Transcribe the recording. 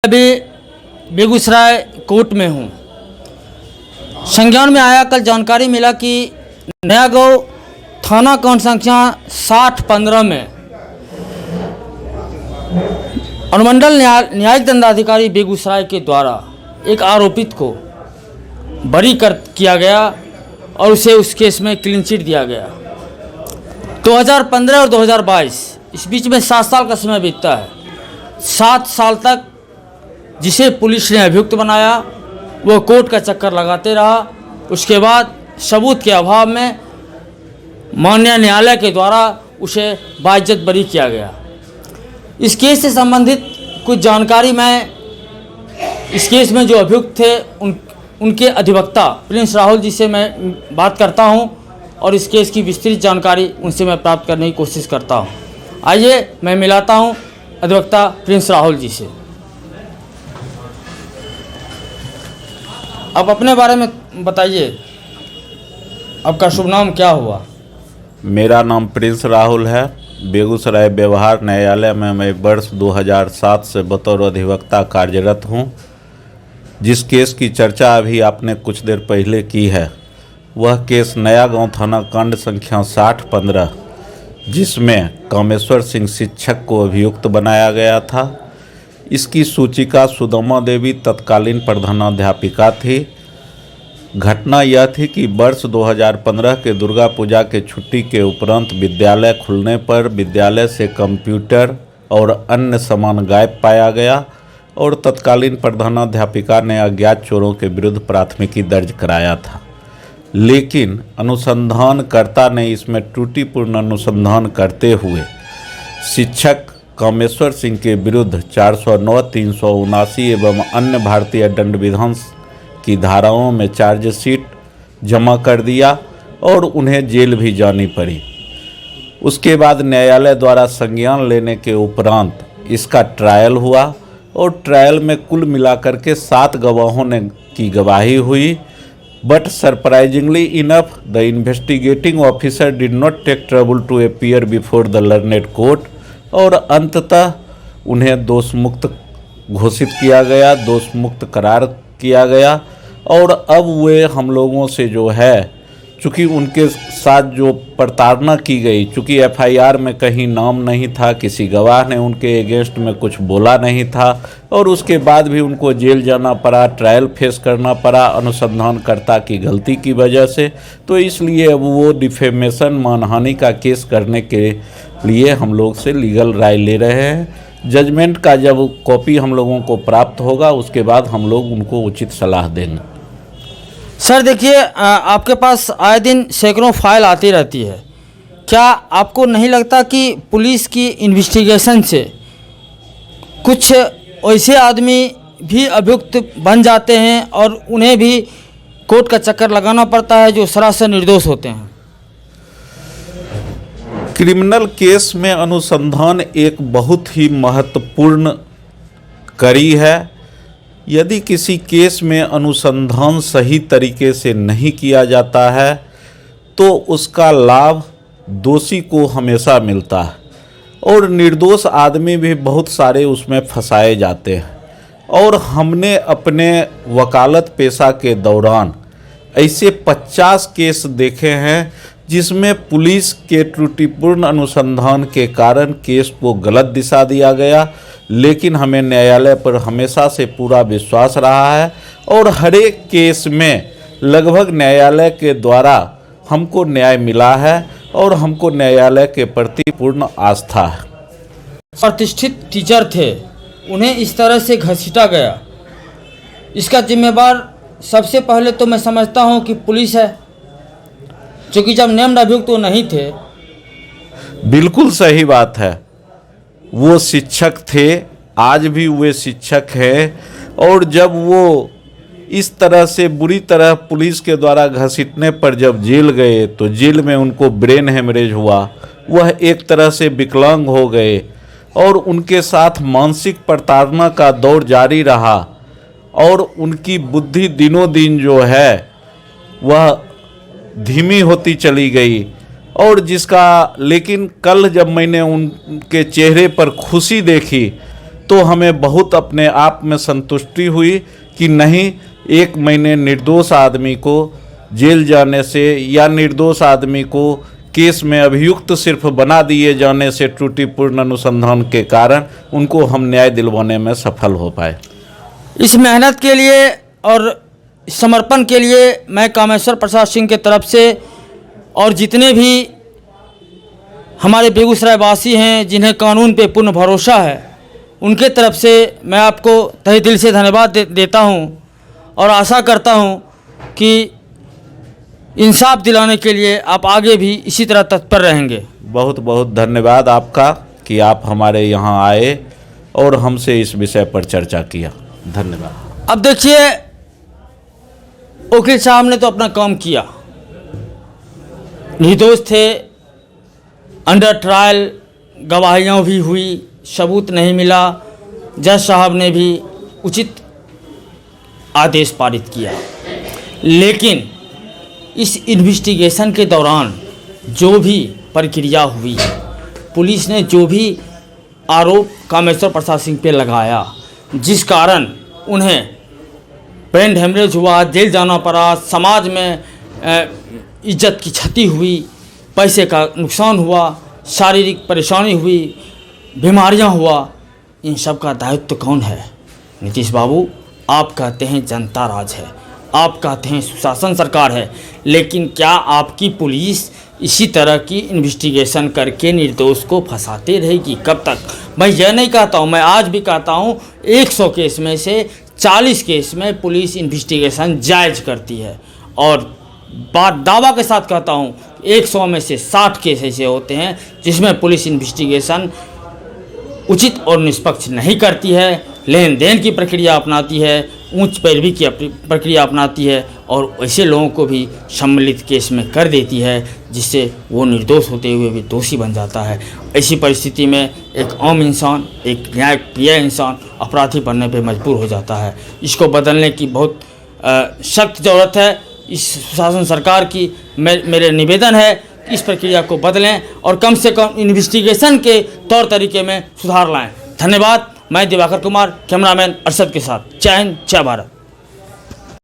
अभी बेगूसराय कोर्ट में हूँ। संज्ञान में आया, कल जानकारी मिला कि नया गांव थाना कांड संख्या 60-15 में अनुमंडल न्यायिक दंडाधिकारी बेगूसराय के द्वारा एक आरोपित को बरी किया गया और उसे उस केस में क्लीन चिट दिया गया। 2015 और 2022 इस बीच में 7 साल का समय बीतता है। 7 साल तक जिसे पुलिस ने अभियुक्त बनाया वो कोर्ट का चक्कर लगाते रहा। उसके बाद सबूत के अभाव में माननीय न्यायालय के द्वारा उसे बाइज्जत बरी किया गया। इस केस से संबंधित कुछ जानकारी मैं इस केस में जो अभियुक्त थे उनके अधिवक्ता प्रिंस राहुल जी से मैं बात करता हूं और इस केस की विस्तृत जानकारी उनसे मैं प्राप्त करने की कोशिश करता हूं। आइए मैं मिलाता हूं अधिवक्ता प्रिंस राहुल जी से। आप अपने बारे में बताइए, आपका शुभ नाम क्या हुआ? मेरा नाम प्रिंस राहुल है। बेगूसराय व्यवहार न्यायालय में मैं वर्ष 2007 से बतौर अधिवक्ता कार्यरत हूं। जिस केस की चर्चा अभी आपने कुछ देर पहले की है वह केस नया गांव थाना कांड संख्या 60-15 जिसमें कामेश्वर सिंह शिक्षक को अभियुक्त बनाया गया था। इसकी सूचिका सुदामा देवी तत्कालीन प्रधानाध्यापिका थी। घटना यह थी कि वर्ष 2015 के दुर्गा पूजा के छुट्टी के उपरांत विद्यालय खुलने पर विद्यालय से कंप्यूटर और अन्य सामान गायब पाया गया और तत्कालीन प्रधानाध्यापिका ने अज्ञात चोरों के विरुद्ध प्राथमिकी दर्ज कराया था। लेकिन अनुसंधानकर्ता ने इसमें त्रुटिपूर्ण अनुसंधान करते हुए शिक्षक कामेश्वर सिंह के विरुद्ध 409, 379 एवं अन्य भारतीय दंड विधान की धाराओं में चार्जशीट जमा कर दिया और उन्हें जेल भी जानी पड़ी। उसके बाद न्यायालय द्वारा संज्ञान लेने के उपरांत इसका ट्रायल हुआ और ट्रायल में कुल मिलाकर के 7 गवाहों ने की गवाही हुई। But surprisingly enough the investigating officer did not take trouble to appear before the learned court और अंततः उन्हें दोषमुक्त घोषित किया गया, दोषमुक्त करार किया गया। और अब वे हम लोगों से जो है, चूँकि उनके साथ जो प्रताड़ना की गई, चूँकि एफआईआर में कहीं नाम नहीं था, किसी गवाह ने उनके अगेंस्ट में कुछ बोला नहीं था और उसके बाद भी उनको जेल जाना पड़ा, ट्रायल फेस करना पड़ा अनुसंधानकर्ता की गलती की वजह से। तो इसलिए अब वो डिफेमेशन मानहानि का केस करने के लिए हम लोग से लीगल राय ले रहे हैं। जजमेंट का जब कॉपी हम लोगों को प्राप्त होगा उसके बाद हम लोग उनको उचित सलाह देंगे। सर देखिए, आपके पास आए दिन सैकड़ों फाइल आती रहती है। क्या आपको नहीं लगता कि पुलिस की इन्वेस्टिगेशन से कुछ ऐसे आदमी भी अभियुक्त बन जाते हैं और उन्हें भी कोर्ट का चक्कर लगाना पड़ता है जो सरासर निर्दोष होते हैं? क्रिमिनल केस में अनुसंधान एक बहुत ही महत्वपूर्ण कड़ी है। यदि किसी केस में अनुसंधान सही तरीके से नहीं किया जाता है तो उसका लाभ दोषी को हमेशा मिलता है और निर्दोष आदमी भी बहुत सारे उसमें फंसाए जाते हैं। और हमने अपने वकालत पेशा के दौरान ऐसे 50 केस देखे हैं जिसमें पुलिस के त्रुटिपूर्ण अनुसंधान के कारण केस को गलत दिशा दिया गया। लेकिन हमें न्यायालय पर हमेशा से पूरा विश्वास रहा है और हर एक केस में लगभग न्यायालय के द्वारा हमको न्याय मिला है और हमको न्यायालय के प्रति पूर्ण आस्था है। प्रतिष्ठित टीचर थे, उन्हें इस तरह से घसीटा गया, इसका जिम्मेवार सबसे पहले तो मैं समझता हूं कि पुलिस है, क्योंकि जब नेम्ड अभियुक्त तो नहीं थे। बिल्कुल सही बात है। वो शिक्षक थे, आज भी वे शिक्षक हैं और जब वो इस तरह से बुरी तरह पुलिस के द्वारा घसीटने पर जब जेल गए तो जेल में उनको ब्रेन हेमरेज हुआ, वह एक तरह से विकलांग हो गए और उनके साथ मानसिक प्रताड़ना का दौर जारी रहा और उनकी बुद्धि दिनों दिन जो है वह धीमी होती चली गई। और जिसका लेकिन कल जब मैंने उनके चेहरे पर खुशी देखी तो हमें बहुत अपने आप में संतुष्टि हुई कि नहीं, 1 महीने निर्दोष आदमी को जेल जाने से या निर्दोष आदमी को केस में अभियुक्त सिर्फ बना दिए जाने से त्रुटिपूर्ण अनुसंधान के कारण उनको हम न्याय दिलवाने में सफल हो पाए। इस मेहनत के लिए और समर्पण के लिए मैं कामेश्वर प्रसाद सिंह के तरफ से और जितने भी हमारे बेगूसराय वासी हैं जिन्हें कानून पे पूर्ण भरोसा है, उनके तरफ से मैं आपको तहे दिल से धन्यवाद देता हूं और आशा करता हूं कि इंसाफ दिलाने के लिए आप आगे भी इसी तरह तत्पर रहेंगे। बहुत बहुत धन्यवाद आपका कि आप हमारे यहाँ आए और हमसे इस विषय पर चर्चा किया। धन्यवाद। अब देखिए, वकील साहब ने तो अपना काम किया, निर्दोष थे, अंडर ट्रायल गवाहियाँ भी हुई, सबूत नहीं मिला, जज साहब ने भी उचित आदेश पारित किया। लेकिन इस इन्वेस्टिगेशन के दौरान जो भी प्रक्रिया हुई, पुलिस ने जो भी आरोप कामेश्वर प्रसाद सिंह पे लगाया, जिस कारण उन्हें ब्रेन हेमरेज हुआ, जेल जाना पड़ा, समाज में इज्जत की क्षति हुई, पैसे का नुकसान हुआ, शारीरिक परेशानी हुई, बीमारियां हुआ, इन सब का दायित्व कौन है? नीतीश बाबू, आप कहते हैं जनता राज है, आप कहते हैं सुशासन सरकार है, लेकिन क्या आपकी पुलिस इसी तरह की इन्वेस्टिगेशन करके निर्दोष को फंसाते रहेगी? कब तक? मैं यह नहीं कहता हूँ, मैं आज भी कहता हूँ 100 केस में से 40 केस में पुलिस इन्वेस्टिगेशन जायज़ करती है, और बात दावा के साथ कहता हूँ 100 में से 60 केस ऐसे होते हैं जिसमें पुलिस इन्वेस्टिगेशन उचित और निष्पक्ष नहीं करती है, लेन देन की प्रक्रिया अपनाती है, ऊंच पैरवी की प्रक्रिया अपनाती है, और ऐसे लोगों को भी सम्मिलित केस में कर देती है, जिससे वो निर्दोष होते हुए भी दोषी बन जाता है। ऐसी परिस्थिति में एक आम इंसान, एक न्याय प्रिय इंसान अपराधी बनने पे मजबूर हो जाता है। इसको बदलने की बहुत सख्त ज़रूरत है इस शासन सरकार की। मेरे निवेदन है कि इस प्रक्रिया को बदलें और कम से कम इन्वेस्टिगेशन के तौर तरीके में सुधार लाएं। धन्यवाद। मैं दिवाकर कुमार, कैमरामैन अरशद के साथ। जय हिंद, जय भारत।